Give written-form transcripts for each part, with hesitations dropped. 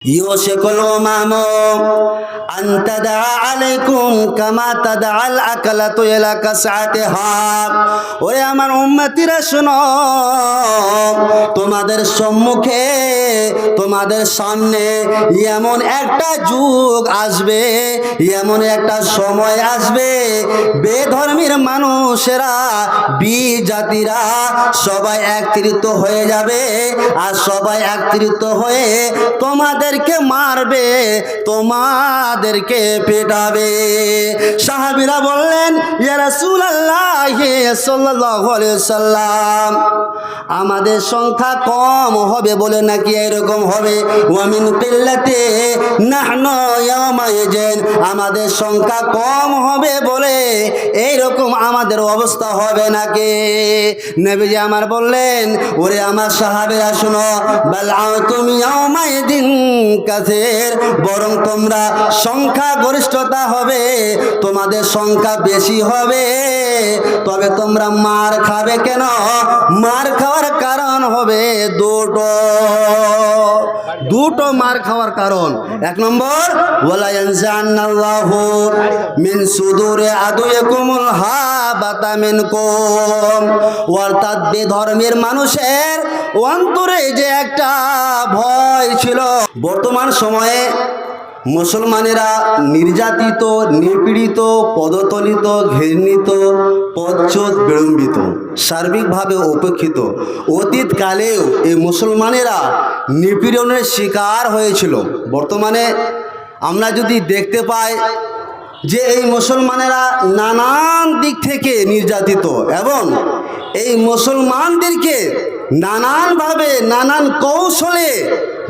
ইউশিকুল উমামু আন তাদআ আলাইকুম কামা তাদআল আকালাতু ইলা কাসআতিহা। ওরে আমার উম্মতিরা শোনো, তোমাদের সম্মুখে তোমাদের সামনে এমন একটা যুগ আসবে, এমন একটা সময় আসবে, বেধর্মীর মানুষেরা বিজাতিরা সবাই একত্রিত হয়ে যাবে আর সবাই একত্রিত হয়ে তোমাদেরকে মারবে, তোমাদেরকে পেটাবে। সাহাবীরা বললেন, ইয়া রাসূলুল্লাহ সাল্লাল্লাহু আলাইহি ওয়াসাল্লাম, আমাদের সংখ্যা কম হবে বলে নাকি এরকম হবে? ওয়া মিন কিল্লাতি নাহনু ইয়াওমাইজিন, আমাদের সংখ্যা কম হবে বলে এইরকম আমাদের অবস্থা হবে নাকি? নবীজি আমার বললেন, ওরে আমার সাহাবীরা শুনো, বাল আনতুম ইয়াওমাইদিন কাসীর, বরং তোমরা সংখ্যা গরিষ্ঠতা হবে, তোমাদের সংখ্যা বেশি হবে, তবে তোমরা মার খাবে কেন? মার খাওয়ার কারণ হবে দুটো মার খাওয়ার কারণ। এক নম্বর, ওয়ালা ইয়ানজান্নাল্লাহু মিন সুদুরি আদুইকুমুল হাবাতা মিনকুম, অর্থাৎ বেধর্মের মানুষের অন্তরে যে একটা ভয় ছিল। বর্তমান সময়ে মুসলমানেরা নির্যাতিত, নিপীড়িত, পদতলিত, ঘৃণিত, পদচ্যুত, বিড়ম্বিত, সার্বিকভাবে উপেক্ষিত। অতীতকালেও এই মুসলমানেরা নিপীড়নের শিকার হয়েছিল। বর্তমানে আমরা যদি দেখতে পাই যে এই মুসলমানেরা নানান দিক থেকে নির্যাতিত এবং এই মুসলমানদেরকে নানানভাবে নানান কৌশলে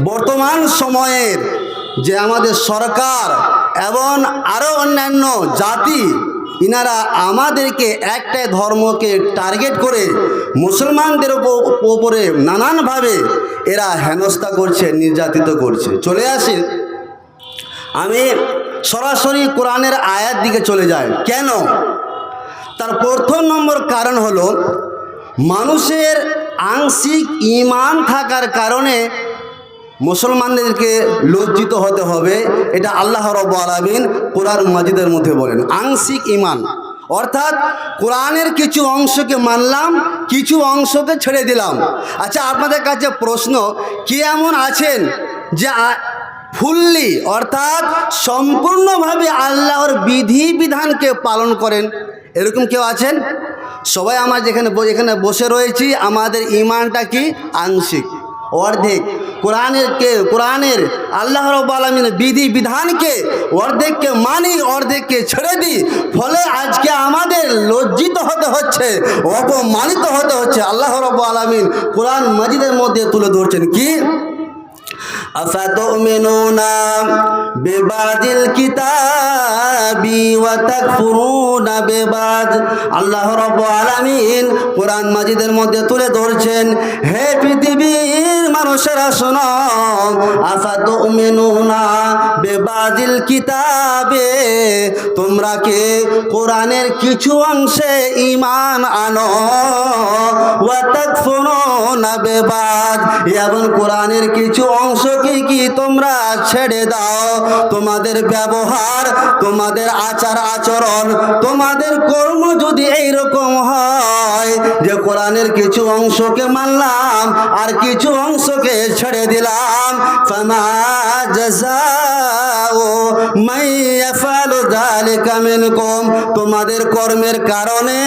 বর্তমান সময়ের যে আমাদের সরকার এবং আরও অন্যান্য জাতি, ইনারা আমাদেরকে একটাই ধর্মকে টার্গেট করে মুসলমানদের উপরে নানানভাবে এরা হেনস্থা করছে, নির্যাতিত করছে। চলে আসি, আমি সরাসরি কোরআনের আয়াত দিকে চলে যাই। কেন? তার প্রথম নম্বর কারণ হলো, মানুষের আংশিক ঈমান থাকার কারণে মুসলমানদেরকে লজ্জিত হতে হবে। এটা আল্লাহ রাব্বুল আলামিন কোরআন মাজিদের মধ্যে বলেন, আংশিক ঈমান অর্থাৎ কোরআনের কিছু অংশকে মানলাম, কিছু অংশকে ছেড়ে দিলাম। আচ্ছা, আপনাদের কাছে প্রশ্ন, কি এমন আছেন যে ফুললি অর্থাৎ সম্পূর্ণভাবে আল্লাহর বিধিবিধানকে পালন করেন? এরকম কেউ আছেন? সবাই আমরা যেখানে বসে রয়েছি, আমাদের ঈমানটা কি? আংশিক, অর্ধেক। কোরআনের আল্লাহ রাব্বুল আলামিনের বিধিবিধানকে অর্ধেককে মানি, অর্ধেককে ছেড়ে দিই। ফলে আজকে আমাদের লজ্জিত হতে হচ্ছে, অপমানিত হতে হচ্ছে। আল্লাহ রাব্বুল আলামিন কোরআন মাজিদের মধ্যে তুলে ধরছেন কি? আফাতুমিনুনা বিবাদিল কিতাবি ওয়া তাকফুরুনা বিবাদ। আল্লাহ রাব্বুল আলামিন কোরআন মাজিদের মধ্যে তুলে ধরছেন, হে পৃথিবীর মানুষেরা শোনো, আফাতুমিনুনা বিবাদিল কিতাবে, তোমরা কি কোরআনের কিছু অংশে ঈমান আনো, ওয়া তাকফুরুনা বিবাদ, এবং কোরআনের কিছু অংশ কি তোমরা ছেড়ে দাও। তোমাদের ব্যবহার, তোমাদের আচার আচরণ, তোমাদের কর্ম যদি এইরকম হয় যে কোরআনের কিছু অংশকে মানলাম আর কিছু অংশকে ছেড়ে দিলাম, ফামা জাযাউ মান ইয়াফআলু যালিকা মিনকুম, তোমাদের কর্মের কারণে,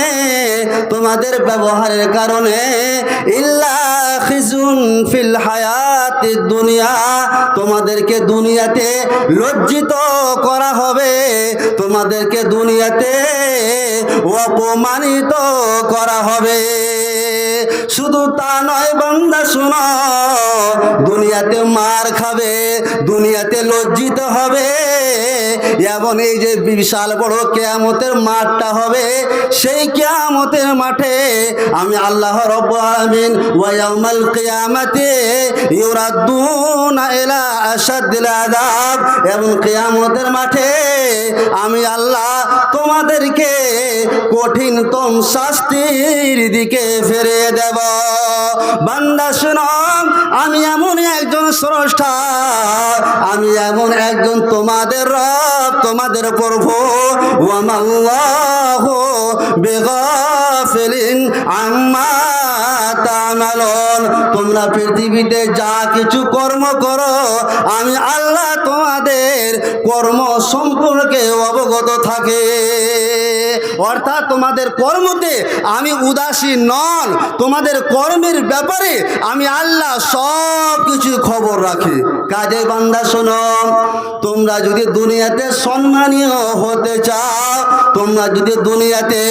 তোমাদের ব্যবহারের কারণে, ইল্লা খিজুন ফিল হায়াতিদ দুনিয়া, তোমাদেরকে দুনিয়াতে লজ্জিত করা হবে, তোমাদেরকে দুনিয়াতে অপমানিত করা হবে। শুধু তা নয় বান্দা শোনো, দুনিয়াতে মার খাবে, দুনিয়াতে লজ্জিত হবে, এবং এই যে বিশাল বড় কিয়ামতের মাঠটা হবে, সেই কিয়ামতের মাঠে আমি আল্লাহ রাব্বুল আলামিন ওয়া ইয়াউমাল কিয়ামাতি ইউরাদ্দুনা ইলা আশাদ্দিল আযাব, এবং কিয়ামতের মাঠে আমি আল্লাহ তোমাদেরকে কঠিনতম শাস্তির দিকে ফিরিয়ে দেব। দেব। বান্দা শোনো, আমি এমন একজন স্রষ্টা, আমি এমন একজন তোমাদের রব, তোমাদের প্রভু। ওয়ামাল্লাহু বিগাফিলিন আম্মা তা'মালুন। তোমরা পৃথিবীতে যা কিছু কর্ম করো, আমি আল্লাহ তোমাদের কর্ম সম্পর্কে অবগত থাকে। অর্থাৎ তোমাদের কর্মতে আমি উদাসীন নন, তোমাদের কর্মের ব্যাপারে আমি আল্লাহ সব কিছু খবর রাখি। কাজে বান্দা শোনো, তোমরা যদি দুনিয়াতে সম্মানীয় হতে চাও, তোমরা যদি দুনিয়াতে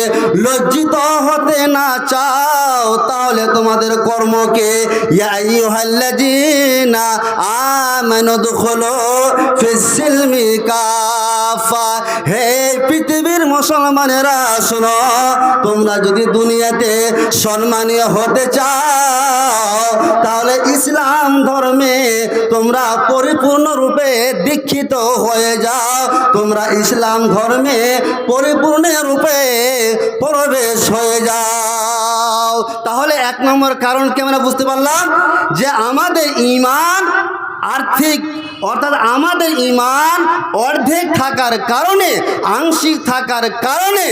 লজ্জিত হতে না চাও, তাহলে তোমাদের কর্মকে ইয়া আইয়ুহাল্লাযীনা আমানু দুখুলু ফিস-সিলমি কাফা, হে পৃথিবীর মুসলমানেরা শোনো, তোমরা যদি দুনিয়াতে সম্মানীয় হতে চাও, তাহলে ইসলাম ধর্মে তোমরা পরিপূর্ণরূপে দীক্ষিত হয়ে যাও। তোমরা ইসলাম ধর্মে পরিপূর্ণরূপে প্রবেশ হয়ে যাও। তাহলে এক নম্বর কারণ কি আমরা বুঝতে পারলাম, যে আমাদের ঈমান আর্থিক, অর্থাৎ আমাদের ঈমান অর্ধেক থাকার কারণে, আংশিক থাকার কারণে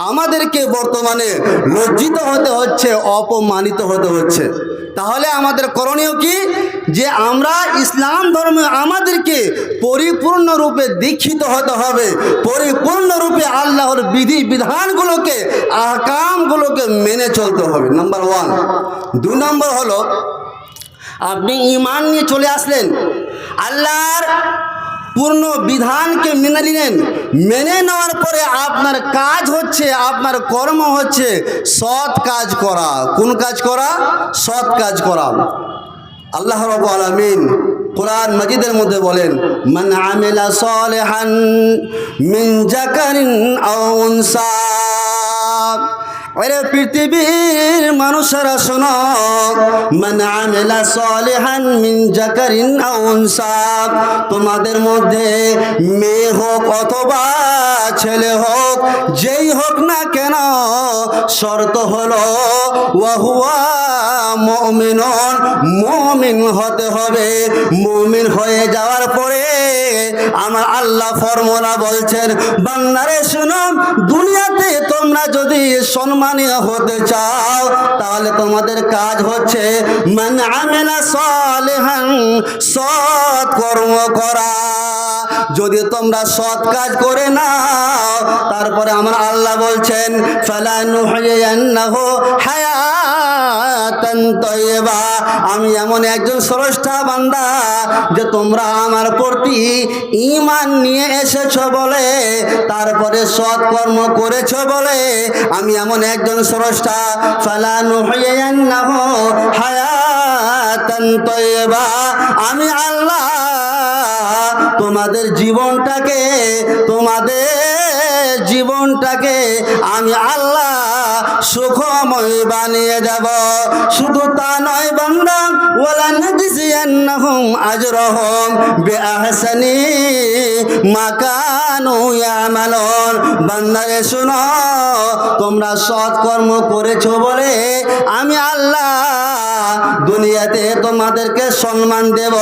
আমাদেরকে বর্তমানে লজ্জিত হতে হচ্ছে, অপমানিত হতে হচ্ছে। তাহলে আমাদের করণীয় কি, যে আমরা ইসলাম ধর্মে আমাদেরকে পরিপূর্ণরূপে দীক্ষিত হতে হবে, পরিপূর্ণরূপে আল্লাহর বিধি বিধানগুলোকে, আহকামগুলোকে মেনে চলতে হবে। নাম্বার 1। 2 নম্বর হলো, আপনি ঈমান নিয়ে চলে আসলেন, আল্লাহর পূর্ণ বিধানকে মেনে নিলেন। মেনে নেওয়ার পরে আপনার কাজ হচ্ছে, আপনার কর্ম হচ্ছে সৎ কাজ করা। কোন কাজ করা? সৎ কাজ করা। আল্লাহ রাব্বুল আলামিন কোরআন মাজিদের মধ্যে বলেন, মান আমিলা সালিহান মিন যাকারিন আও উনসা। আরে পৃথিবীর মানুষেরা শোনো, মান আমিলা সালিহান মিন যাকারিন আও উনসা, তোমাদের মধ্যে মেয়ে হোক অথবা ছেলে হোক, যেই হোক না কেন, শর্ত হলো ওয়া হুয়া মুমিনুন, মুমিন হতে হবে। মুমিন হয়ে যাওয়ার পরে আমার আল্লাহ ফর্মুলা বলছেন, বান্দারে শোনো, দুনিয়াতে তোমরা যদি সম্মানীয় হতে চাও, তাহলে তোমাদের কাজ হচ্ছে মান আমিলা সালিহান, সৎ কর্ম করা। যদি তোমরা সৎ কাজ করে নাও, তারপরে আমার আল্লাহ বলছেন, ফালানুহইয়ান্নাহু হায়াতান তাইয়্যিবা, আমি এমন একজন স্রষ্টা বান্দা, যে তোমরা আমার প্রতি ঈমান নিয়ে এসেছো বলে, তারপরে সৎ কর্ম করেছো বলে, আমি এমন একজন স্রষ্টা, ফালানুহইয়ান্নাহু হায়াতান তাইয়্যিবা, আমি আল্লাহ তোমাদের জীবনটাকে আমি আল্লাহ সুখময় বানিয়ে দেব। শুধু তা নয় বান্দা, ওয়ালা নাজজিয়ান্নাহুম আজরাহুম বিআহসানি মা কানু ইয়ামালুন। বান্দারে শোনো, তোমরা সৎ কর্ম করেছো বলে আমি আল্লাহ দুনিয়াতে তোমাদেরকে সম্মান দেব,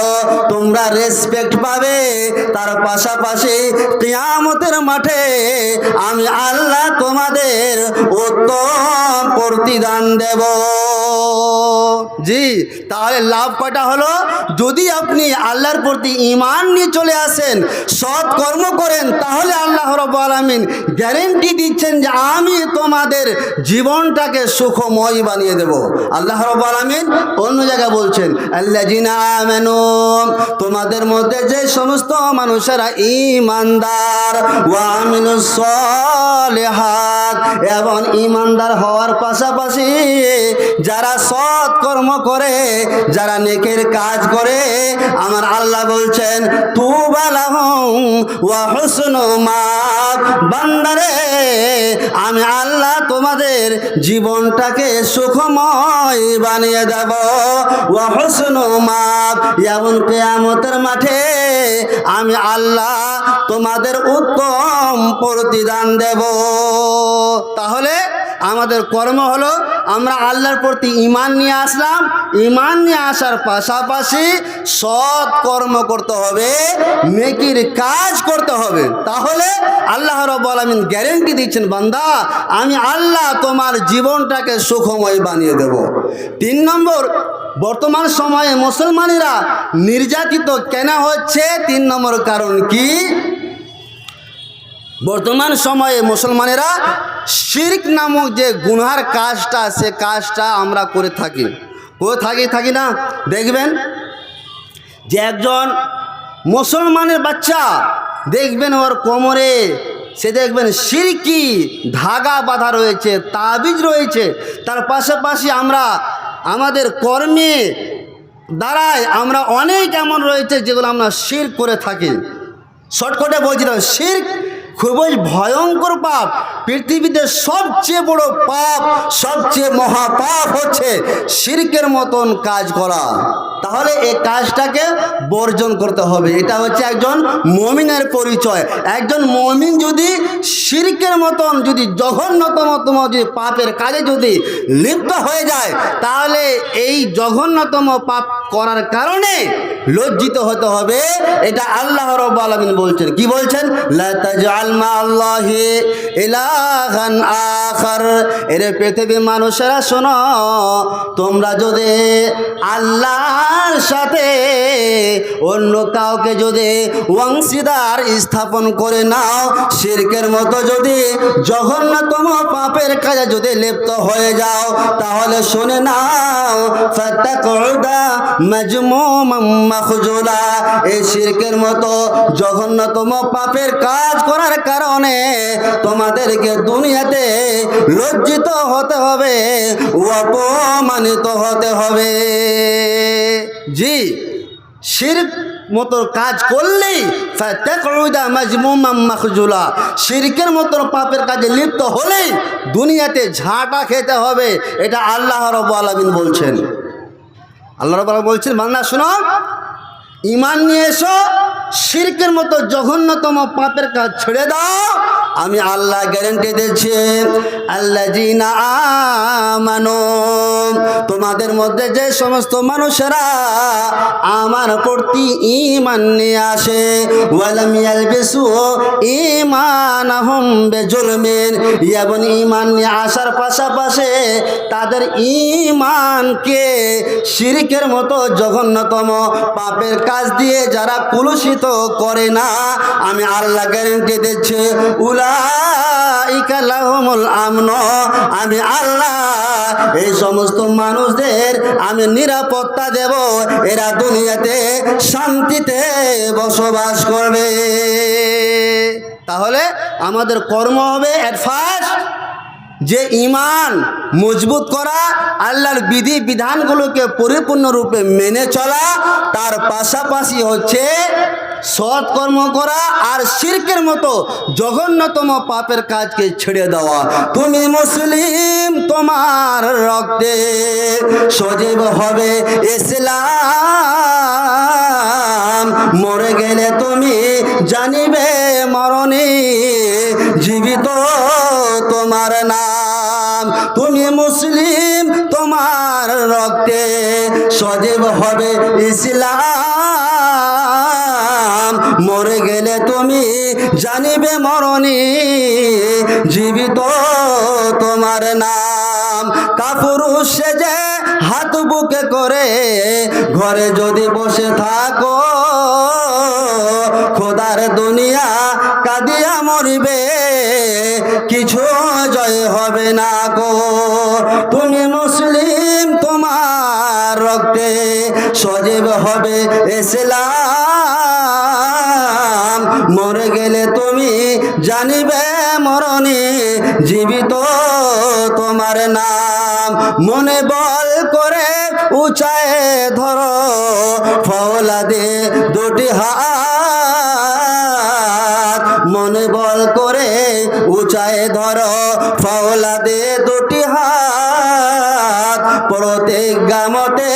তোমরা রেসপেক্ট পাবে। তার পাশাপাশি কিয়ামতের মাঠে আমি আল্লাহ তোমাদের উত্তম প্রতিদান দেব। জি, তাহলে লাভ কয়টা হলো? যদি আপনি আল্লাহর প্রতি ঈমান নিয়ে চলে আসেন, সৎ কর্ম করেন, তাহলে আল্লাহ রাব্বুল আলামিন গ্যারেন্টি দিচ্ছেন যে আমি তোমাদের জীবনটাকে সুখময় বানিয়ে দেব। আল্লাহ রাব্বুল আলামিন অন্য জায়গায় বলছেন, আল্লাযিনা আমানু, তোমাদের মধ্যে যে সমস্ত মানুষেরা ঈমানদার, ওয়া আমিলুস সালিহাত, এবং ঈমানদার হওয়ার পাশাপাশি যারা সৎ কর্ম করে, যারা নেকের কাজ করে, আমার আল্লাহ বলছেন, তুবা লাহুম ওয়া হুসনু মাআব। বান্দারে, আমি আল্লাহ তোমাদের জীবনটাকে সুখময় বানিয়ে দেব। ওয়া হুসনু মাআব, এবং কিয়ামতের মাঠে আমি আল্লাহ তোমাদের উত্তম প্রতিদান দেব। তাহলে আমাদের কর্ম হলো আমরা আল্লাহর প্রতি ঈমান নিয়ে আসলাম, ঈমান নিয়ে আসার পাশাপাশি সৎ কর্ম করতে হবে, নেকির কাজ করতে হবে। তাহলে আল্লাহ রাব্বুল আলামিন গ্যারেন্টি দিচ্ছেন, বান্দা আমি আল্লাহ তোমার জীবনটাকে সুখময় বানিয়ে দেব। 3 নম্বর, বর্তমান সময়ে মুসলমানেরা নির্যাতিত কেন হচ্ছে? 3 নম্বর কারণ কি? বর্তমান সময়ে মুসলমানেরা শিরক নামক যে গুনহার কাজটা, সে কাজটা আমরা করে থাকি না। দেখবেন যে একজন মুসলমানের বাচ্চা দেখবেন ওর কোমরে সে দেখবেন শিরকি ধাগা বাঁধা রয়েছে, তাবিজ রয়েছে। তার পাশাপাশি আমরা আমাদের কর্মে দ্বারায় আমরা অনেক এমন রয়েছে যেগুলো আমরা শিরক করে থাকি। শর্টকাটে বলছি না, শিরক খুবই ভয়ঙ্কর পাপ। পৃথিবীতে সবচেয়ে বড় পাপ, সবচেয়ে মহাপাপ হচ্ছে শিরকের মতন কাজ করা। তাহলে এই কাজটাকে বর্জন করতে হবে। এটা হচ্ছে একজন মুমিনের পরিচয়। একজন মুমিন যদি শিরকের মতন যদি জঘন্যতম যদি পাপের কাজে যদি লিপ্ত হয়ে যায়, তাহলে এই জঘন্যতম পাপ করার কারণে লজ্জিত হতে হবে। এটা আল্লাহ রাব্বুল আলামিন বলছেন। কি বলছেন? লা তাজআল মা আল্লাহি ইলাহান আখার। এর পৃথিবীর মানুষেরা শোনো, তোমরা যদি আল্লাহর সাথে অন্য কাউকে যদি অংশীদার স্থাপন করে নাও, শিরকের মতো যদি জঘন্যতম পাপের কাজে যদি লিপ্ত হয়ে যাও, তাহলে শুনে নাও, ফাতাকুদা মাজমুমান মাখজুলা। এই শিরকের মতো জঘন্যতম পাপের কাজ করার কারণে তোমাদেরকে দুনিয়াতে লজ্জিত হতে হবে, অপমানিত হতে হবে। জি, শিরক মতো কাজ করলেই ফাতাকুদা মাজমুমান মাখজুলা, শিরকের মতো পাপের কাজে লিপ্ত হলেই দুনিয়াতে ঝাঁটা খেতে হবে। এটা আল্লাহ রাব্বুল আলামিন বলছেন। আল্লাহ রাব্বুল আলামিন বলছেন, বান্দা শোনো, ঈমান নিয়ে এসো, শিরকের মতো জঘন্যতম পাপের কাজ ছেড়ে দাও। আমি আল্লাহ গ্যারান্টি দিচ্ছি, আল্লাযীনা আমানু, তোমাদের মধ্যে যে সমস্ত মানুষেরা আমার প্রতি ঈমান নিয়ে আসে, ওয়ালাম ইয়ালবিসু ঈমানাহুম বিজুলমিন, এবং ঈমান নিয়ে আসার পাশাপাশি তাদের ঈমানকে শিরকের মতো জঘন্যতম পাপের কাজ দিয়ে যারা কলুষিত করে না, আমি আল্লাহ গ্যারান্টি দিচ্ছি, উলাইকা লাহুমুল আমন, আমি আল্লাহ এই সমস্ত মানুষদের আমি নিরাপত্তা দেব, এরা দুনিয়াতে শান্তিতে বসবাস করবে। তাহলে আমাদের কর্ম হবে এট ফার্স্ট যে ঈমান মজবুত করা, আল্লাহর বিধি বিধানগুলোকে পরিপূর্ণরূপে মেনে চলা, তার পাশাপাশি হচ্ছে সৎ কর্ম করা আর শিরকের মতো জঘন্যতম পাপের কাজকে ছেড়ে দেওয়া। তুমি মুসলিম, তোমার রক্তে সজীব হবে ইসলাম, মরে গেলে তুমি জানিবে মরণে জীবিত তোমার নাম। তুমি মুসলিম, তোমার রক্তে সজীব হবে ইসলাম, মরে গেলে তুমি জানিবে মরণে জীবিত তোমার নাম। কাপুরুষ সেজে হাত বুকে করে ঘরে যদি বসে থাকো, খোদার দুনিয়া কাঁদিয়া মরিবে, কিছু জয় হবে না গো। তুমি মুসলিম, তোমার রক্তে সজীব হবে ইসলাম, মরে গেলে তুমি জানিবে মরণে জীবিত তোমার নাম। মনে বল করে উঁচায় ধরো ফওলাদে দুটি হাত, মনে বল করে উঁচায় ধরো ফওলাদে দুটি হাত, প্রতিজ্ঞা মতে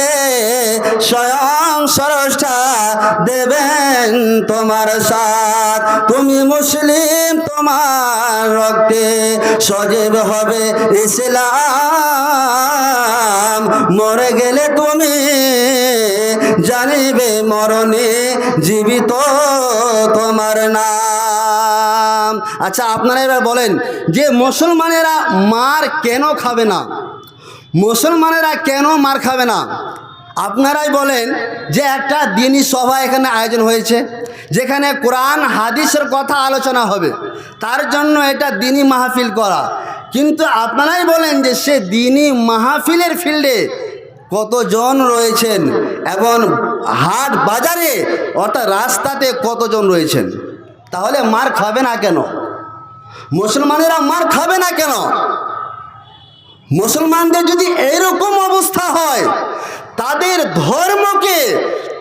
স্বয়ং স্রষ্টা দেবেন তোমার সাথ। তুমি মুসলিম, তোমার রক্তে সজীব হবে ইসলাম। মরে গেলে তুমি জানিবে মরণে জীবিত তোমার নাম। আচ্ছা, আপনারা এবার বলেন যে মুসলমানেরা মার কেন খাবে না? মুসলমানেরা কেন মার খাবে না? আপনারাই বলেন যে একটা দিনী সভা এখানে আয়োজন হয়েছে, যেখানে কোরআন হাদিসের কথা আলোচনা হবে, তার জন্য এটা দিনী মাহফিল করা। কিন্তু আপনারাই বলেন যে সে দিনী মাহফিলের ফিল্ডে কতজন রয়েছেন এবং হাট বাজারে অর্থাৎ রাস্তাতে কতজন রয়েছেন? তাহলে মার খাবে না কেন? মুসলমানেরা মার খাবে না কেন? মুসলমানদের যদি এরকম অবস্থা হয়, তাদের ধর্মকে,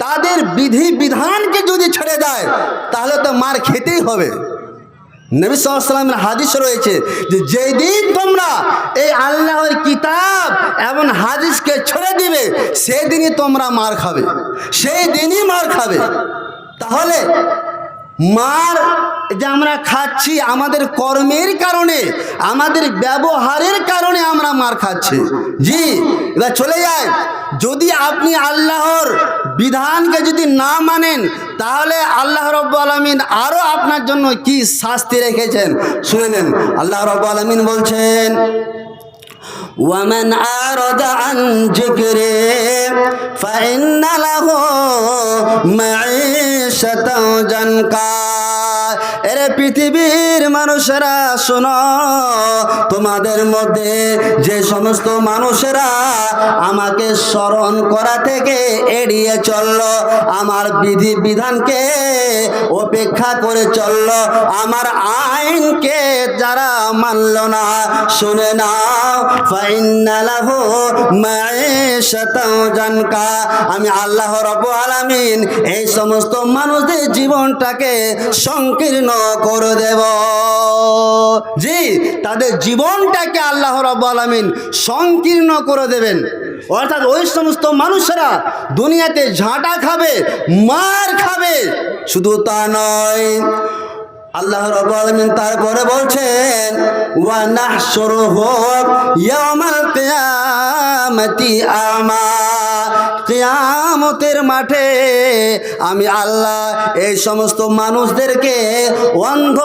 তাদের বিধি বিধানকে যদি ছেড়ে দেয়, তাহলে তো মার খেতেই হবে। নবী সাল্লাল্লাহু আলাইহি ওয়াসাল্লামের হাদিস রয়েছে যে যেই দিন তোমরা এই আল্লাহর কিতাব এবং হাদিসকে ছেড়ে দিবে, সেই দিনই তোমরা মার খাবে, সেই দিনই মার খাবে। তাহলে মার যে আমরা খাচ্ছি আমাদের কর্মের কারণে, আমাদের ব্যবহারের কারণে আমরা মার খাচ্ছি। জি, এবার চলে যায়। যদি আপনি আল্লাহর বিধানকে যদি না মানেন, তাহলে আল্লাহ রাব্বুল আলামিন আরো আপনার জন্য কি শাস্তি রেখেছেন শুনে নেন। আল্লাহ রাব্বুল আলামিন বলছেন, ومن أعرض عن ذكري فإن له معيشة ضنكا। এরে পৃথিবীর মানুষেরা শোনো, তোমাদের মধ্যে যে সমস্ত মানুষেরা আমাকে স্মরণ করা থেকে এড়িয়ে চলল, আমার বিধি বিধানকে উপেক্ষা করে চলল, আমার আইনকে যারা মানল না, শুনে নাও, ফাইন্না লাহু মাঈশাতান জানকা। আমি আল্লাহ রাব্বুল আলামিন এই সমস্ত মানুষদের জীবনটাকে সংকীর্ণ করে দেব। জি, তাদের জীবনটাকে আল্লাহ রাব্বুল আলামিন সংকীর্ণ করে দেবেন। অর্থাৎ ওই সমস্ত মানুষেরা দুনিয়াতে ঝাঁটা খাবে, মার খাবে। শুধু তা নয়, আল্লাহ রাব্বুল আলামিন তারপরে বলছেন, ওয়া নাহশুরুহু ইয়াওমাল কিয়ামাতি আমা। কিয়ামতের মাঠে আমি আল্লাহ এই সমস্ত মানুষদেরকে অন্ধ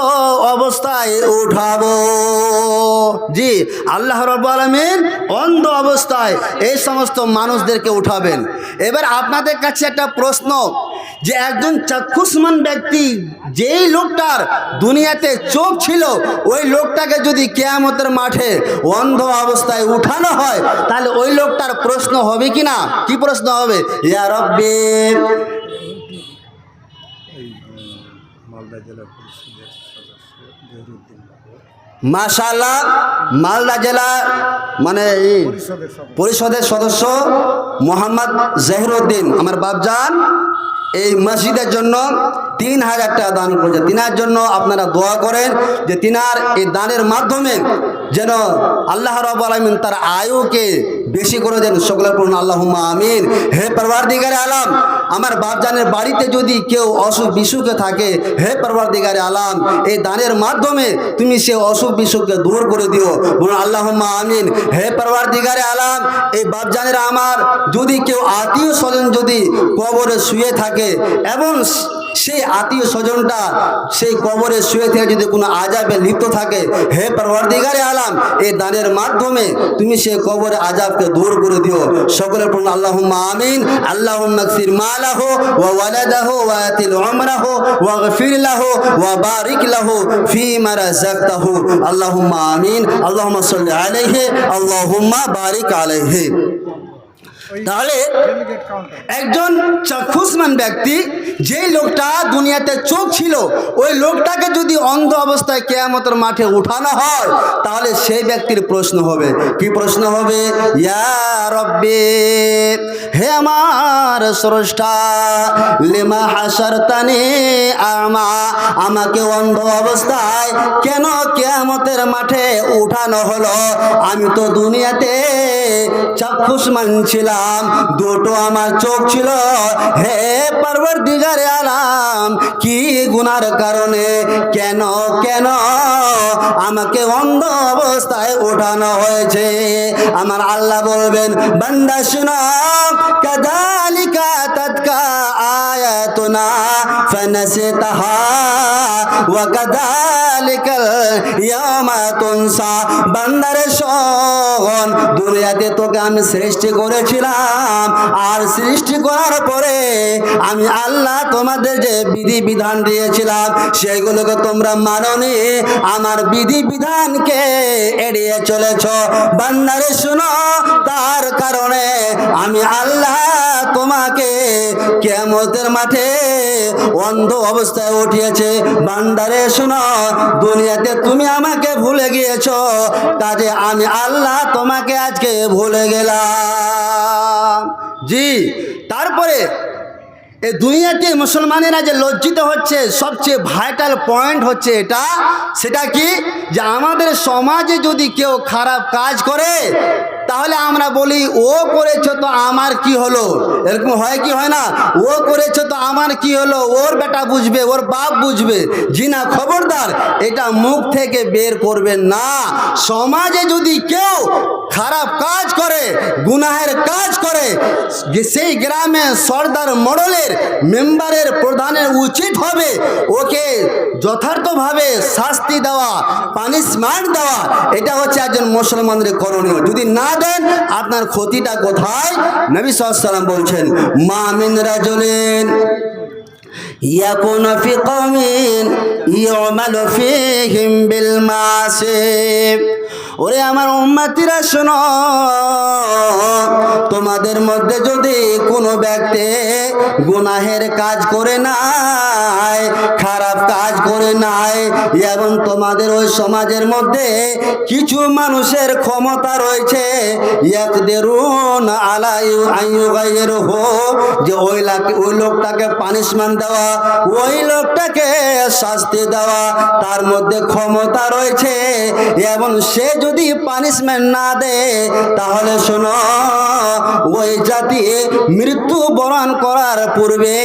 অবস্থায় উঠাবো। জি, আল্লাহ রাব্বুল আলামিন অন্ধ অবস্থায় এই সমস্ত মানুষদেরকে উঠাবেন। এবার আপনাদের কাছে একটা প্রশ্ন, যে একজন চক্ষুষ্মান ব্যক্তি, যেই লোকটার দুনিয়াতে চোখ ছিল, ওই লোকটাকে যদি কিয়ামতের মাঠে অন্ধ অবস্থায় উঠানো হয়, তাহলে ওই লোকটার প্রশ্ন হবে কি না? কি প্রশ্ন হবে? ইয়া রব্বি। মাশাআল্লাহ, মালদা জেলা মানে পরিষদের সদস্য মোহাম্মদ জহিরুদ্দিন আমার বাপজান এই মসজিদের জন্য 3000 টাকা দান করেছে। তিনার জন্য আপনারা দোয়া করেন যে তিনার এই দানের মাধ্যমে যেন আল্লাহ রাব্বুল আলামিন তার আয়ুকে বেশি করে দেন। সকলে পড়ুন আল্লাহুম্মা আমিন। হে পরওয়ারদিগারে আলাম, আমার বাপজানের বাড়িতে যদি কেউ অসুখ বিসুখে থাকে, হে পরওয়ারদিগারে আলাম, এই দানের মাধ্যমে তুমি সে অসুখ বিসুখকে দূর করে দিও। বলুন আল্লাহুম্মা আমিন। হে পরওয়ারদিগারে আলাম, এই বাপজানের আমার যদি কেউ আত্মীয় স্বজন যদি কবরে শুয়ে থাকে এবং সেই আত্মীয় স্বজনটা সেই কবরে শুয়ে থেকে যদি কোনো আযাবে লিপ্ত থাকে, হে পরওয়ারদিগারে আলাম, এই দানের মাধ্যমে তুমি সেই কবরে আযাবকে দূর করে দিও। সকলে পড়ুন আল্লাহুম্মা আমিন। আল্লাহুম্মা গফির মালাহু ওয়া ওয়ালাদাহু ওয়া আতিল উমরাহু ওয়া গফির লাহু ওয়া বারিক লাহু ফীমা রাযাকতাহু। আল্লাহুম্মা আমিন। আল্লাহুম্মা সাল্লি আলাইহি আল্লাহুম্মা বারিক আলাইহি। তাহলে একজন চক্ষুষ্মান ব্যক্তি, যে লোকটা দুনিয়াতে চোখ ছিল, ওই লোকটাকে যদি অন্ধ অবস্থায় কিয়ামতের মাঠে উঠানো হয়, তাহলে সেই ব্যক্তির প্রশ্ন হবে। কি প্রশ্ন হবে? ইয়া রব্বি, হে আমার স্রষ্টা, লিমা হাসারতানি আমা, আমাকে অন্ধ অবস্থায় কেন কিয়ামতের মাঠে উঠানো হলো? আমি তো দুনিয়াতে চক্ষুষ্মান ছিলাম, ছিলাম, দুটো আমার চোখ ছিল। হে পরওয়ারদিগারে আলাম, কি গুনার কারণে কেন কেন আমাকে অন্ধ অবস্থায় ওঠানো হয়েছে? আমার আল্লাহ বলবেন, বান্দা শুনো, কাযালিকা তাতকা আয়াতুনা ফানাসিতাহা ওয়া কাযালিকাল ইয়াওমা তুনসা। বান্দারে শোন, দুনিয়াতে তোকে আমি সৃষ্টি করেছিলাম, আর সৃষ্টি করার পরে আমি আল্লাহ তোমাদের যে বিধি বিধান দিয়েছিলাম সেগুলোকে তোমরা মানোনি, আমার বিধি বিধানকে এড়িয়ে চলেছ। বান্দারে শুনো, তার কারণে আমি আল্লাহ তোমাকে কিয়ামতের মাঠে অন্ধ অবস্থায় উঠিয়েছে। বান্দারে শুনো, দুনিয়াতে তুমি আমাকে ভুলে গিয়েছো, কাজে আমি আল্লাহ তোমাকে আজকে ভুলে গেলাম। জি, তারপরে এই দুনিয়াতে মুসলমানেরা যে লজ্জিত হচ্ছে, সবচেয়ে ভাইটাল পয়েন্ট হচ্ছে এটা, সেটা কি, যে আমাদের সমাজে যদি কেউ খারাপ কাজ করে তাহলে আমরা বলি ও করেছে তো আমার কি হলো। এরকম হয় কি হয় না? ও করেছে তো আমার কি হলো, ওর বেটা বুঝবে, ওর বাপ বুঝবে। জি না, খবরদার, এটা মুখ থেকে বের করবেন না। সমাজে যদি কেউ খারাপ কাজ করে, গুনাহের কাজ করে, সেই গ্রামে সর্দার মডেলের মেম্বারের প্রধানের উচিত হবে ওকে যথার্থভাবে শাস্তি দেওয়া, পানিশমেন্ট দেওয়া। এটা হচ্ছে একজন মুসলমানের করণীয়। যদি না দেন, আপনার ক্ষতিটা কোথায়? নবী সাল্লাল্লাহু আলাইহি ওয়াসাল্লাম বলছেন, মা মিন রাজুলিন ইয়াকুনু ফি কওমিন ইউমালু ফীহিম বিল মাসি। ওরে আমার উম্মতিরা শোনো, তোমাদের মধ্যে যদি কোনো ব্যক্তি গুনাহের কাজ করে নাই, খারাপ কাজ করে নাই, এবং তোমাদের ওই সমাজের মধ্যে কিছু মানুষের ক্ষমতা রয়েছে, ইয়াকদিরুন আলা আইয়ুগাইরহু, যে ওই লোকটাকে পানিশমেন্ট দেওয়া, ওই লোকটাকে শাস্তি দেওয়া, তার মধ্যে ক্ষমতা রয়েছে, এবং সে যদি পানিশমেন্ট না দেয় তাহলে শোনো, ওই জাতি মৃত্যু বরণ করার পূর্বে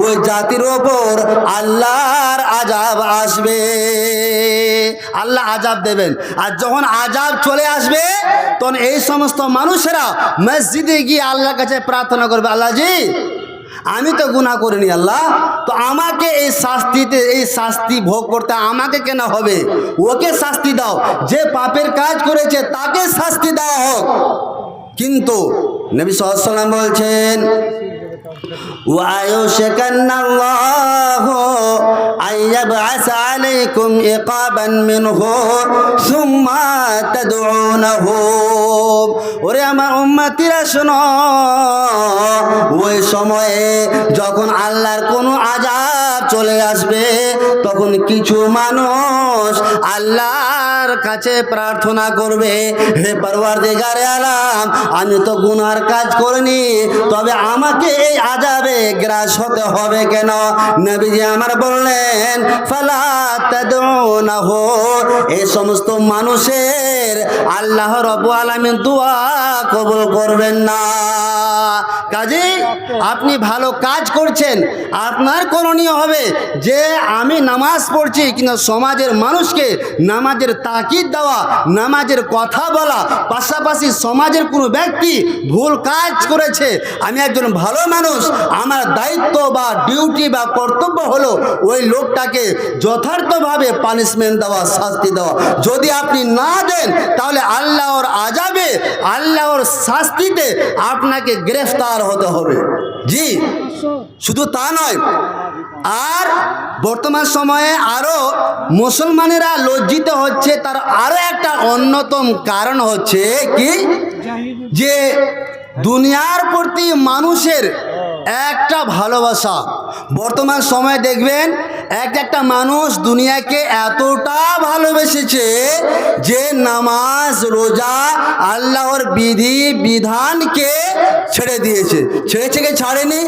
ওই জাতির ওপর আল্লাহর আযাব আসবে। আল্লাহ আযাব দেবেন, আর যখন আযাব চলে আসবে তখন এই সমস্ত মানুষেরা মসজিদে গিয়ে আল্লাহর কাছে প্রার্থনা করবে, আল্লাহ জি, আমি তো গুনাহ করিনি আল্লাহ, তো আমাকে এই শাস্তি ভোগ করতে আমাকে কেন হবে? ওকে শাস্তি দাও, যে পাপের কাজ করেছে তাকে শাস্তি দেওয়া হোক। কিন্তু নবী সাল্লাল্লাহু আলাইহি ওয়াসাল্লাম বলছেন, ওয়ায়ুশকান্নাল্লাহু আইয়াবআসা আলাইকুম ইকাবান মিনহু সুম্মা তাদউনাহু। ওরে আমার উম্মতিরা শোনো, ওই সময়ে যখন আল্লাহর কোনো আযাব চলে আসবে, তখন কিছু মানুষ আল্লাহর কাছে প্রার্থনা করবে, হে পরওয়ারদিগারে আলাম, আমি তো গুনার কাজ করিনি, তবে আমাকে এই আযাবে গ্রাস হতে হবে কেন? নবীজি আমার বললেন, ফালা তাদউনাহু, এই সমস্ত মানুষের আল্লাহ রাব্বুল আলামিন দোয়া কবুল করবেন না। কাজে আপনি ভালো কাজ করছেন, আপনার করণীয় হবে যে আমি নামাজ পড়ছি, কিন্তু সমাজের মানুষকে নামাজের তাকিদ দেওয়া, নামাজের কথা বলা, পাশাপাশি সমাজের কোনো ব্যক্তি ভুল কাজ করেছে, আমি একজন ভালো মানুষ, আমার দায়িত্ব বা ডিউটি বা কর্তব্য হলো ওই লোকটাকে যথার্থভাবে পানিশমেন্ট দেওয়া, শাস্তি দেওয়া। যদি আপনি না দেন তাহলে আল্লাহর আযাবে, আল্লাহর শাস্তিতে আপনাকে গ্রেফতার হতে হবে। জি, শুধু তা নয়, আর বর্তমান সময়ে আরো মুসলমানেরা লজ্জিত হচ্ছে, তার আরো একটা অন্যতম কারণ হচ্ছে কি, যে দুনিয়ার প্রতি মানুষের একটা ভালোবাসা। বর্তমান সময়ে দেখবেন একটা মানুষ দুনিয়াকে এতটা ভালোবেসেছে যে নামাজ রোজা আল্লাহর বিধি বিধানকে ছেড়ে দিয়েছে। ছেড়েছে কি ছাড়েনি?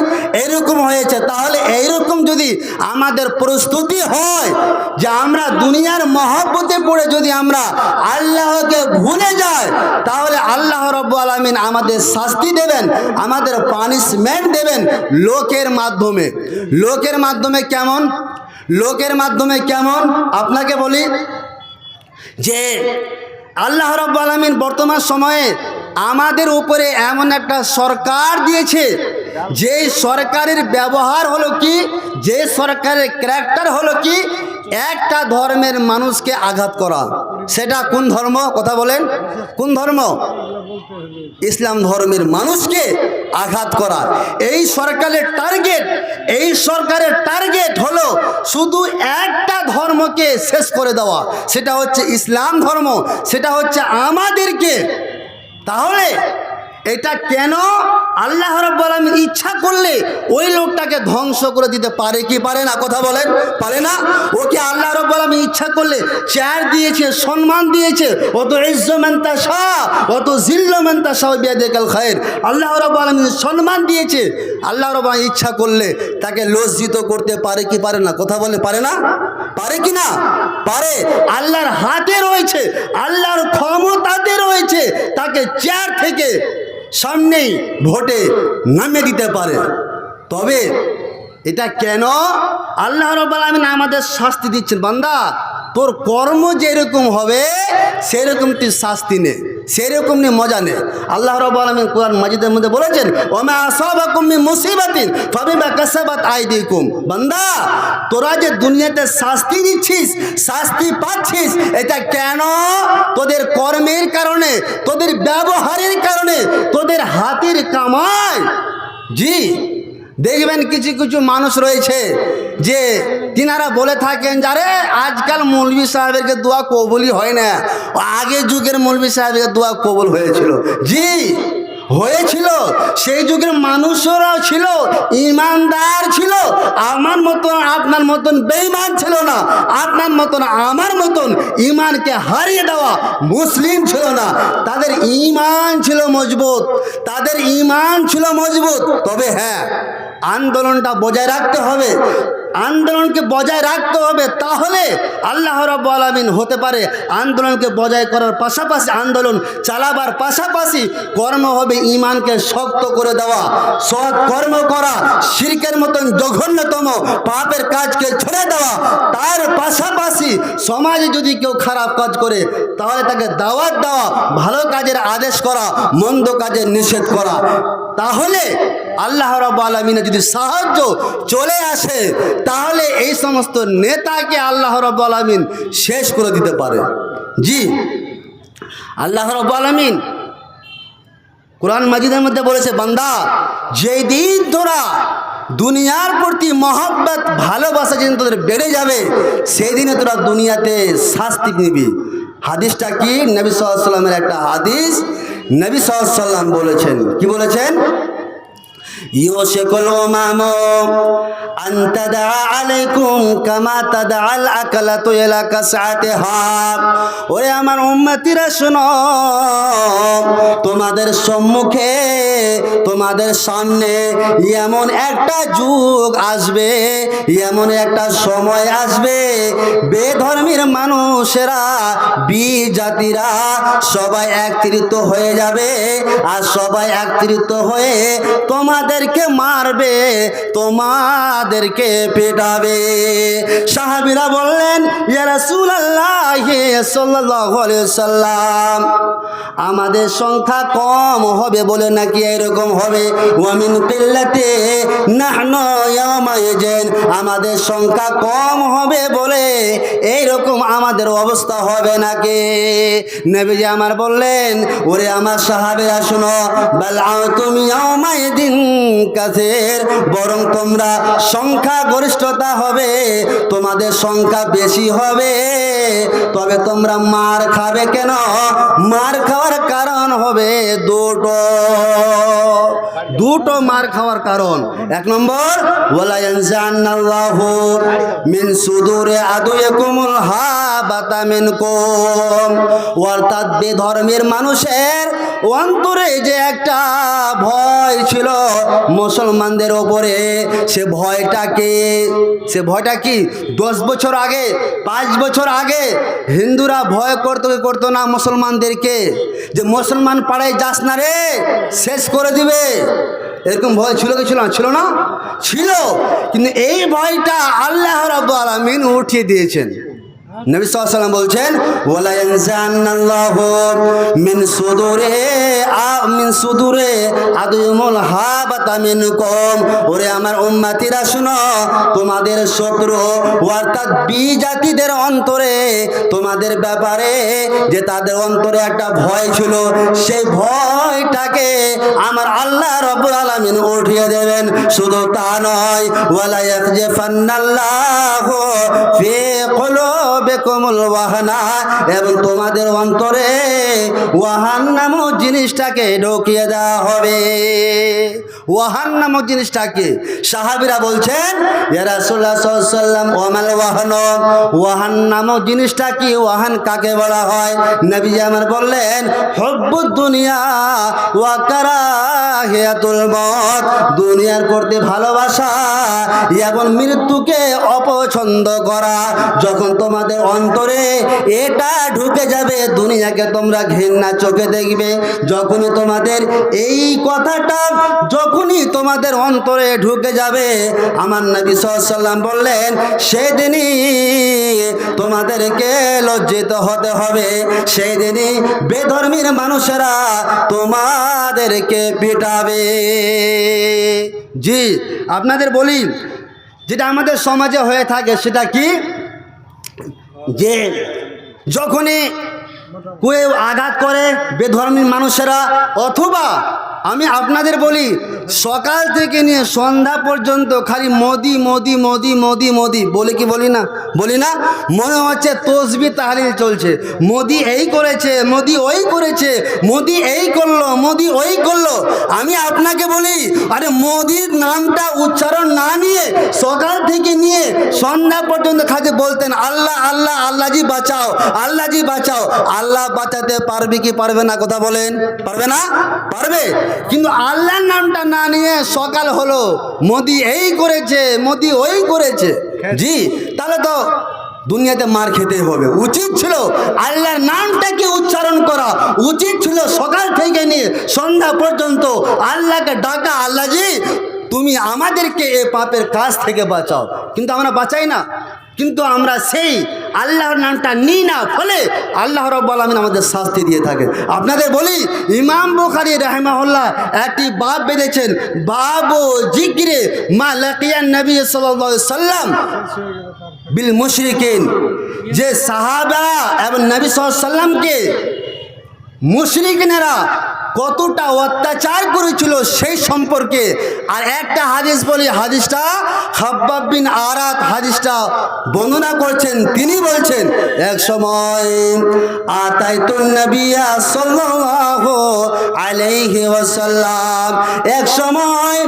এরকম হয়েছে। তাহলে এইরকম যদি আমাদের প্রস্তুতি হয় যে আমরা দুনিয়ার মহব্বতে পড়ে যদি আমরা আল্লাহকে ভুলে যাই, তাহলে আল্লাহ রাব্বুল আলামিন আমাদের শাস্তি দেবেন, আমাদের পানিশমেন্ট দেবেন লোকের মাধ্যমে। লোকের মাধ্যমে কেমন? লোকের মাধ্যমে কেমন আপনাকে বলি যে আল্লাহ রাব্বুল আলামিন বর্তমান সময়ে আমাদের উপরে এমন একটা সরকার দিয়েছে, যে সরকারের ব্যবহার হলো কি, যে সরকারের ক্যারেক্টার হলো কি, একটা ধর্মের মানুষকে আঘাত করা। সেটা কোন ধর্ম? কথা বলেন, কোন ধর্ম? ইসলাম ধর্মের মানুষকে আঘাত করা। এই সরকারের টার্গেট হলো শুধু একটা ধর্মকে শেষ করে দেওয়া, সেটা হচ্ছে ইসলাম ধর্ম, সেটা হচ্ছে আমাদেরকে। তাহলে এটা কেন? আল্লাহ রাব্বুল আলামিন ইচ্ছা করলে ওই লোকটাকে ধ্বংস করে দিতে পারে কি পারে না? কথা বলেন, পারে না? ওকে আল্লাহ রাব্বুল আলামিন ইচ্ছা করলে চেয়ার দিয়েছে, সম্মান দিয়েছে, অত ইজ্জু মান তাশা অত জিল্লু মান তাশা বিয়াদিকাল খায়র। আল্লাহ রাব্বুল আলামিন সম্মান দিয়েছে, আল্লাহ রাব্বুল আলামিন ইচ্ছা করলে তাকে লজ্জিত করতে পারে কি পারে না? কথা বলে পারে না? পারে কি না? পারে। আল্লাহর হাতে রয়েছে, আল্লাহর ক্ষমতাতে রয়েছে, তাকে চেয়ার থেকে সামনেই ভোটে নামিয়ে দিতে পারে। তবে এটা কেন আল্লাহ রাব্বুল আলামিন আমাদের শাস্তি দিচ্ছেন? বান্দা, তোর কর্ম যেরকম হবে সেরকম তুই শাস্তি নে, সেরকম নিয়ে মজা নে। আল্লাহ রাব্বুল আলামিন কোরআন মাজিদের মধ্যে বলেছেন, ওমা আসাবাকুম মিন মুসিবাতিন ফাবিমা কাসাবাত আইদিকুম। বান্দা, তোরা যে দুনিয়াতে শাস্তি দিচ্ছিস, শাস্তি পাচ্ছিস, এটা কেন? তোদের কর্মের কারণে, তোদের ব্যবহারের কারণে, তোদের হাতের কামাই। জি, দেখবেন কিছু কিছু মানুষ রয়েছে যে তিনারা বলে থাকেন, যারে আজকাল মৌলভী সাহেবেরকে দোয়া কবুলই হয় না, আগের যুগের মৌলভী সাহেবের দোয়া কবুল হয়েছিল। জি, হয়েছিল। সেই যুগের মানুষরাও ছিল, ইমানদার ছিল, আমার মতন আপনার মতন বেঈমান ছিল না, আপনার মতন আমার মতন ইমানকে হারিয়ে দেওয়া মুসলিম ছিল না। তাদের ইমান ছিল মজবুত, তাদের ইমান ছিল মজবুত। তবে হ্যাঁ, আন্দোলনটা বজায় রাখতে হবে, আন্দোলনকে বজায় রাখতে হবে। তাহলে আল্লাহ রাব্বুল আলামিন হতে পারে আন্দোলনকে বজায় করার পাশাপাশি, আন্দোলন চালাবার পাশাপাশি কর্ম হবে ইমানকে শক্ত করে দেওয়া, সৎ কর্ম করা, শিরকের মতন জঘন্যতম পাপের কাজকে ছেড়ে দেওয়া। তার পাশাপাশি সমাজে যদি কেউ খারাপ কাজ করে তাহলে তাকে দাওয়াত দেওয়া, ভালো কাজের আদেশ করা, মন্দ কাজের নিষেধ করা। তাহলে আল্লাহ রাব্বুল আলামিনের যদি সাহায্য চলে আসে, তাহলে এই সমস্ত নেতাকে আল্লাহ রাব্বুল আলামিন শেষ করে দিতে পারে। জি, আল্লাহ রাব্বুল আলামিন কোরআন মাজিদের মধ্যে বলেছে, বান্দা, যেই দিন তোরা দুনিয়ার প্রতি মহব্বত ভালোবাসা যেদিন তোদের বেড়ে যাবে, সেই দিনে তোরা দুনিয়াতে শাস্তি নিবি। হাদিসটা কি? নবী সাল্লাল্লাহু আলাইহি ওয়াসাল্লামের একটা হাদিস। নবী সাল্লাল্লাহু আলাইহি ওয়াসাল্লাম বলেছেন, কি বলেছেন? ইউশিকুল উমামু আন তাদা আলাইকুম কামা তাদাল আকালাতু ইলা কাসআতিহা। ওরে আমার উম্মতিরা শোনো, তোমাদের সম্মুখে, তোমাদের সামনে এমন একটা যুগ আসবে, এমন একটা সময় আসবে, বেধর্মীর মানুষেরা, বিজাতিরা সবাই একত্রিত হয়ে যাবে, আর সবাই একত্রিত হয়ে তোমাদেরকে মারবে, তোমাদেরকে পেটাবে। সাহাবীরা বললেন, ইয়া রাসূলুল্লাহ সাল্লাল্লাহু আলাইহি ওয়াসাল্লাম, আমাদের সংখ্যা কম হবে বলে নাকি এরকম হবে? ওয়া মিন কিল্লাতি নাহনু ইয়াওমাইজিন, আমাদের সংখ্যা কম হবে বলে এইরকম আমাদের অবস্থা হবে নাকি? নবীজি আমার বললেন, ওরে আমার সাহাবীরা শোনো, বাল আনতুম ইয়াওমাইদিন কাসীর, বরং তোমরা সংখ্যা গরিষ্ঠতা হবে, তোমাদের সংখ্যা বেশি হবে। তবে তোমরা মার খাবে কেন? মার খাওয়ার কারণ হবে দুটো। দুটো মার খাওয়ার কারণ। এক নম্বর, ওয়ালা ইয়ানজান্নাল্লাহু মিন সুদুরি আদুয়াকুমুল হাবাতা মিনকুম, অর্থাৎ বেধর্মের মানুষের অন্তরে যে একটা ভয় ছিল মুসলমানদের ওপরে, সে ভয়টা কি 10 বছর আগে 5 বছর আগে হিন্দুরা ভয় করতো না মুসলমানদেরকে, যে মুসলমান পাড়ায় যাস না রে, শেষ করে দিবে। এরকম ভয় ছিল কি ছিল না? ছিল। কিন্তু এই ভয়টা আল্লাহ রাব্বুল আলামিন উঠিয়ে দিয়েছেন। নবী সাল্লাল্লাহু আলাইহি ওয়াসাল্লাম বলছেন, ওয়ালা ইয়ানজান্নাল্লাহু মিন সুদুরে আদুমুল হাবাতা মিনকুম, ওরে আমার উম্মতিরা শুনো, তোমাদের শত্রু অর্থাৎ বিজাতিদের অন্তরে তোমাদের ব্যাপারে যে তাদের অন্তরে একটা ভয় ছিল, সেই ভয়টাকে আমার আল্লাহ রাব্বুল আলামিন উঠিয়ে দেবেন। শুধু তা নয়, ওয়ালা ইয়াকজিফান্নাল্লাহু ফি কুলুবিকুমুল ওয়াহনা, এবং তোমাদের অন্তরে ওয়াহান নামক জিনিসটাকে ঢুকিয়ে দেওয়া হবে। ওয়াহান নামক জিনিসটাকে সাহাবীরা বলছেন, ইয়া রাসূলুল্লাহ সাল্লাল্লাহু আলাইহি ওয়াসাল্লাম, ওয়ামাল ওয়াহন, ওয়াহান নামক জিনিসটা কি? ওয়াহান কাকে বলা হয়? নবী আমার বললেন, হুব্বুদ দুনিয়া ওয়া কারাহিয়াতুল মউত, দুনিয়ার করতে ভালোবাসা এবং মৃত্যুকে অপছন্দ করা। যখন তোমাদের অন্তরে এটা ঢুকে যাবে, দুনিয়াকে তোমরা ঘৃণা চোখে দেখবে। যখনই তোমাদের এই কথাটা যখনই তোমাদের অন্তরে ঢুকে যাবে, আমার নবী সাল্লাল্লাহু আলাইহি ওয়াসাল্লাম বললেন, সেদিনই তোমাদেরকে লজ্জিত হতে হবে। সেই দিনই বেধর্মীর মানুষেরা তোমাদেরকে পিটাবে। জি, আপনাদের বলি, যেটা আমাদের সমাজে হয়ে থাকে সেটা কি, যে যখনই কেউ আঘাত করে বেধর্মী মানুষেরা, অথবা আমি আপনাদের বলি, সকাল থেকে নিয়ে সন্ধ্যা পর্যন্ত খালি মোদি মোদি মোদি মোদি মোদি বলে কি বলি না, মনে হচ্ছে তসবিহ তাহলিল চলছে। মোদি এই করেছে, মোদি ওই করেছে, মোদি এই করলো, মোদি ওই করলো। আমি আপনাকে বলি, আরে মোদির নামটা উচ্চারণ না নিয়ে সকাল থেকে নিয়ে সন্ধ্যা পর্যন্ত খালি বলতেন, আল্লাহ আল্লাহ, আল্লাহজি বাঁচাও, আল্লাহজি বাঁচাও। আল্লাহ বাঁচাতে পারবে কি পারবে না? কথা বলেন, পারবে না? পারবে। কিন্তু আল্লাহর নামটা না নিয়ে সকাল হলো মোদি এই করেছে, মোদি ওই করেছে। জি, তাহলে তো দুনিয়াতে মার খেতে হবে। উচিত ছিল আল্লাহর নামটাকে উচ্চারণ করা, উচিত ছিল সকাল থেকে নিয়ে সন্ধ্যা পর্যন্ত আল্লাহকে ডাকা, আল্লাহজি তুমি আমাদেরকে এ পাপের কাজ থেকে বাঁচাও। কিন্তু আমরা বাঁচাই না, কিন্তু আমরা সেই আল্লাহর নামটা নিই না, ফলে আল্লাহ রাব্বুল আলামিন আমাদের শাস্তি দিয়ে থাকে। আপনাদের বলি, ইমাম বুখারী রাহিমাহুল্লাহ একটি বাব বেঁধেছেন, বাবু জিকিরে মা লাকিয়ান নবী সাল্লাল্লাহু আলাইহি সাল্লাম বিল মুশরিকিন, যে সাহাবা এবং নবী সাল্লাল্লাহু আলাইহি সাল্লামকে মুশরিকিনেরা কতটা অত্যাচার করেছিল সেই সম্পর্কে। আর একটা হাদিস বলি, হাদিসটা খাব্বাব বিন আরাত হাদিসটা বর্ণনা করছেন। তিনি বলছেন, এক সময় আতাইতুন নবিয়া সাল্লাল্লাহু আলাইহি ওয়াসাল্লাম, এক সময়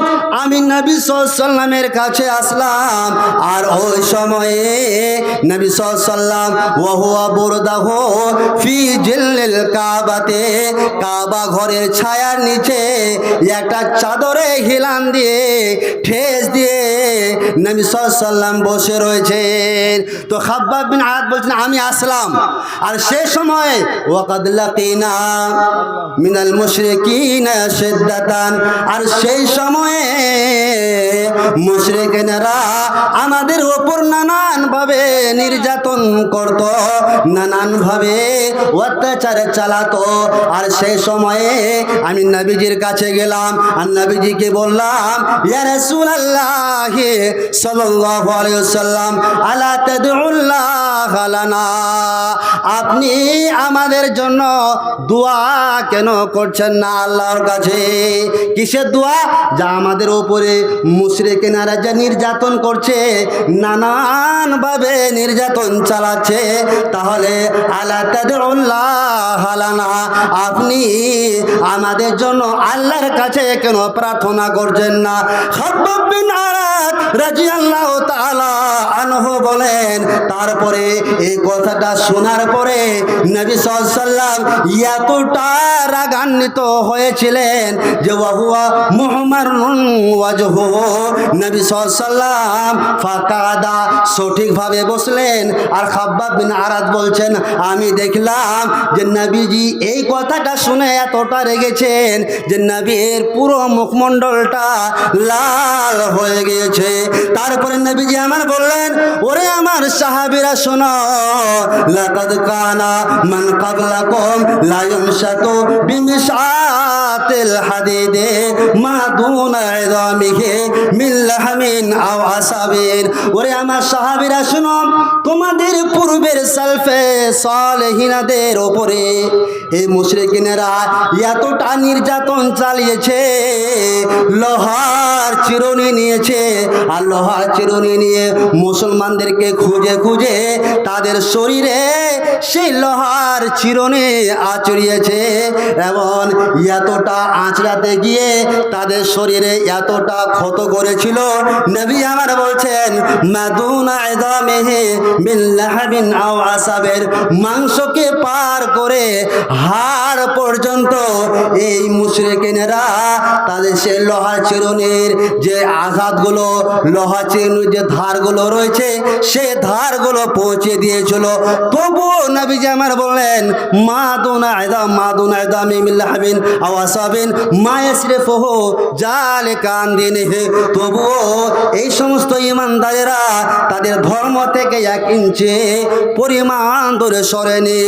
আমি নবী সাল্লাল্লাহু আলাইহি সাল্লামের কাছে আসলাম। আর ওই সময়ে নবী সাল্লাল্লাহু আলাইহি সাল্লাম ওয়া হুয়া বুরদাহু ফি জিল্লিল কাবাতে, কাবা ঘরের ছায়ার নিচে একটা চাদরে হিলান দিয়ে ঠেস দিয়ে নবী সাল্লাল্লাহু আলাইহি সাল্লাম বসে রয়েছেন। তো খাব্বাব বিন আরাত বলছেন, আমি আসলাম। আর সে সময় ওয়াকাদ লাকিনা মিনাল মুশরিকিনা শিদ্দাতান, আর সেই সময়ে মুশরিকিনেরা আমাদের উপর নানানভাবে নির্যাতন করত, নানানভাবে অত্যাচার চালাতো। আর সেই সময়ে আমি নবীজির কাছে গেলাম, আর নবীজিকে বললাম, ইয়া রাসূলুল্লাহ সাল্লাল্লাহু আলাইহি ওয়াসাল্লাম, আলা তাদউল্লাহ লানা, আপনি আমাদের জন্য দোয়া কেন করছেন না আল্লাহর কাছে? কিসের দোয়া? যা আমাদের উপরে মুশরিকিনারা যা নির্যাতন করছে, নানানভাবে নির্যাতন চালাচ্ছে, তাহলে আলা তাদউল্লাহ লানা, আপনি আমাদের জন্য আল্লাহর কাছে কেন প্রার্থনা করছেন না? খাব্বাব বিন আরাদ রাদিয়াল্লাহু তাআলা আনহু বলেন, তারপরে এই কথাটা শোনার পরে নবী সাল্লাল্লাহু আলাইহি ওয়াসাল্লাম এতটা রাগান্বিত হয়েছিলেন যে ওয়াহুয়া মুহমারুন ওয়াজহুহু, নবী সাল্লাল্লাহু আলাইহি ওয়াসাল্লাম ফাকাদা, সঠিকভাবে বসলেন। আর খাব্বাব বিন আরাদ বলছেন, আমি দেখলাম যে নবীজি এই কথাটা শুনে এতটা রেগেছেন যে নবীর পুরো মুখমণ্ডলটা লাল হয়ে গিয়েছে। তারপরে নবীজি আমার বললেন, ওরে আমার সাহাবীরা শোনো, লাকাদ কানা মান ক্বাবলাকুম লা ইউনশাতু বিমিশআতিল হাদিদে মা দুনা ইযামিহি মিন লাহমিন আও আসাবিন। ওরে আমার সাহাবীরা শোনো, তোমাদের পূর্বের সালফে সালেহিনাদের উপরে এই মুশরিকিনেরা এতটা নির্যাতন চালিয়েছে, লোহার চিরুনি নিয়েছে, আর লোহার চিরুনি নিয়ে মুসলমানদেরকে খুঁজে খুঁজে তাদের শরীরে সেই লোহার চিরুনি আঁচড়িয়েছে, এবং এতটা আঁচড়াতে গিয়ে তাদের শরীরে এতটা ক্ষত করেছিল। নবী আমার বলছেন, মাদুনা ইযামিহি মিন লাহমিন আও আসাবের, মাংসকে পার করে হাড় পর্যন্ত এই মুশরিকিনেরা তাদের সে লোহা চিরুনির যে আঘাতগুলো, লোহা চিরুনির যে ধারগুলো রয়েছে, সে ধারগুলো পৌঁছে দিয়েছিল। তবুও নবীজি আমার বললেন, মাদুনা ইযামি মিন লাহমিন আও আসাবিন মা ইয়াসরিফুহু যালিকা আন দীনিহি, তবুও এই সমস্ত ঈমানদারেরা তাদের ধর্ম থেকে 1 ইঞ্চি পরিমাণ দূরে সরেনি।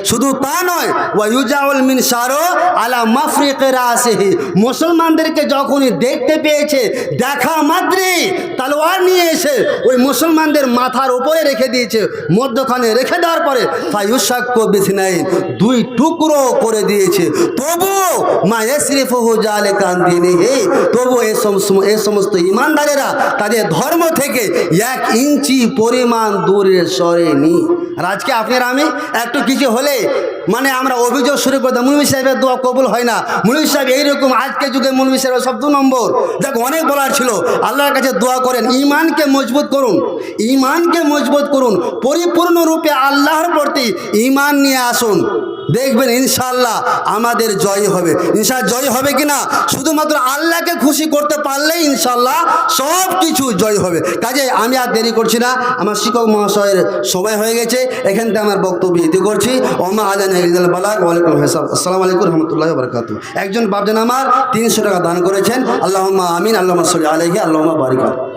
শুধু তা নয়, ওয়ায়ুজাউল মিনশারু আলা মাফরিকি রাসিহি, মুসলমানদেরকে যখনই দেখতে পেয়েছে, দেখা মাত্রই তলোয়ার নিয়ে এসে ওই মুসলমানদের মাথার উপরে রেখে দিয়েছে, মধ্যখানে রেখে দেওয়ার পরে ফায়ুশাক্কু বিসনাইন, 2 টুকরো করে দিয়েছে। তবুও মা ইয়াসরিফুহু যালিকা আন দীনিহি, তবু এই সমস্ত ঈমানদারেরা তাদের ধর্ম থেকে 1 ইঞ্চি পরিমাণ দূরে সরেনি। আর আজকে আপনার আমি একটু কিছু হলে মানে আমরা অভিযোগ শুরু করে দেয়, মৌলভী সাহেবের দোয়া কবুল হয় না, মৌলভী সাহেব এইরকম। আজকে যুগে মৌলভী সাহেবের সব 2 নম্বর। দেখ, অনেক বলার ছিল, আল্লাহর কাছে দোয়া করেন, ইমানকে মজবুত করুন, ইমানকে মজবুত করুন, পরিপূর্ণরূপে আল্লাহর প্রতি ইমান নিয়ে আসুন, দেখবেন ইনশাআল্লাহ আমাদের জয় হবে। ইনশাআল্লাহ জয় হবে কিনা, শুধুমাত্র আল্লাহকে খুশি করতে পারলেই ইনশাআল্লাহ সব কিছু জয় হবে। কাজে আমি আর দেরি করছি না, আমার শিক্ষক মহাশয়ের সময় হয়ে গেছে, এখান থেকে আমার বক্তব্য ইতি করছি। ওমা আলাইনা ইল্লাল বালাগ, ওয়ালাইকুম আসসালাম, আসসালামু আলাইকুম রহমতুল্লাহি ওয়া বারাকাতুহু। একজন বাপজান আমার 300 টাকা দান করেছেন, আল্লাহুম্মা আমিন, আল্লাহুম্মা সাল্লি আলাইহি, আল্লাহুম্মা বারিক আলাইহি।